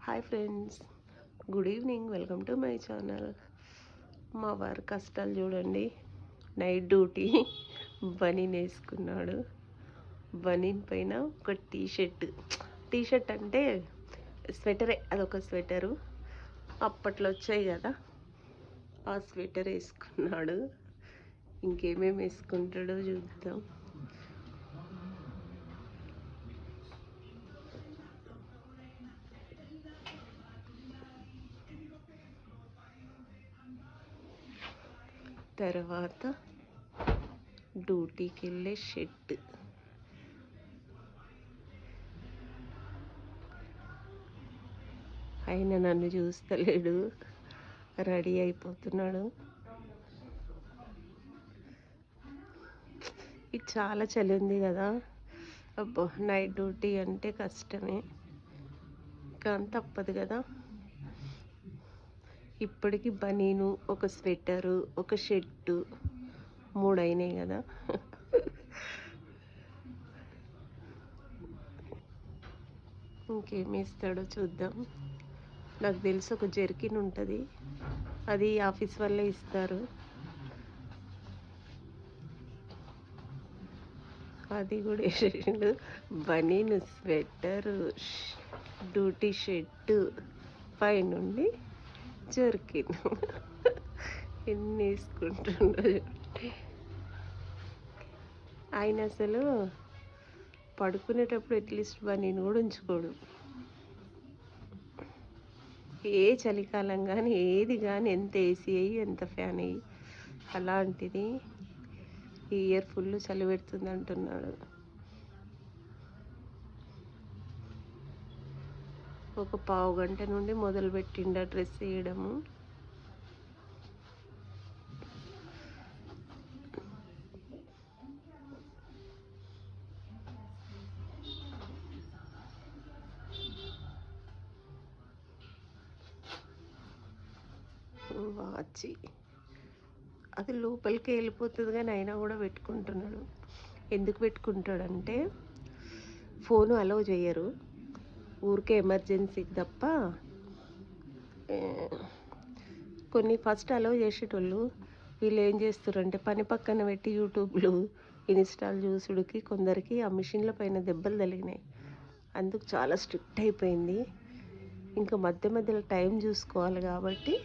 Hi friends, good evening. Welcome to my channel. మా వారి కష్టాలు చూడండి. నైట్ డ్యూటీ బనీన్ వేసుకున్నాడు. బనీన్ పైన ఒక టీషర్ట్ అంటే స్వెటరే, అదొక స్వెటరు. అప్పట్లో వచ్చాయి కదా, ఆ స్వెటర్ వేసుకున్నాడు. ఇంకేమేమి వేసుకుంటాడో చూద్దాం. తర్వాత డ్యూటీకి వెళ్ళే షర్ట్. ఆయన నన్ను చూస్తలేడు, రెడీ అయిపోతున్నాడు. ఇది చాలా చలి ఉంది కదా, అబ్బో నైట్ డ్యూటీ అంటే కష్టమే, కానీ తప్పదు కదా. ఇప్పటికి బనీను, ఒక స్వెటరు, ఒక షర్టు, 3 అయినాయి కదా. ఇంకేం వేస్తాడో చూద్దాం. నాకు తెలిసి ఒక జెర్కిన్ ఉంటుంది, అది ఆఫీస్ వల్లే ఇస్తారు. అది కూడా వేసాడు. బనీను, స్వెటరు, డ్యూటీ షర్టు, పైనుండి జెర్కిన్. ఎన్ని వేసుకుంటుండో. ఆయన అసలు పడుకునేటప్పుడు అట్లీస్ట్ బనీన్ కూడా ఉంచుకోడు. ఏ చలికాలం కానీ ఏది కానీ, ఎంత ఏసీ అయ్యి ఎంత ఫ్యాన్ అయ్యి, అలాంటిది ఈ ఇయర్ ఫుల్ చలి పెడుతుంది అంటున్నాడు. ఒక పావు గంట నుండి మొదలుపెట్టిండ డ్రెస్ వేయడము. వాచి అది లోపలికి వెళ్ళిపోతుంది, కానీ అయినా కూడా పెట్టుకుంటున్నాడు. ఎందుకు పెట్టుకుంటాడంటే ఫోను అలౌ చేయరు, ఊరికే ఎమర్జెన్సీకి తప్ప. కొన్ని ఫస్ట్ అలౌ చేసేటోళ్ళు, వీళ్ళు ఏం చేస్తారంటే పని పక్కన పెట్టి యూట్యూబ్లు, ఇన్స్టాల్ చూసుడికి కొందరికి ఆ మిషన్ల పైన దెబ్బలు తగిలినాయి. అందుకు చాలా స్ట్రిక్ట్ అయిపోయింది. ఇంకా మధ్య మధ్యలో టైం చూసుకోవాలి కాబట్టి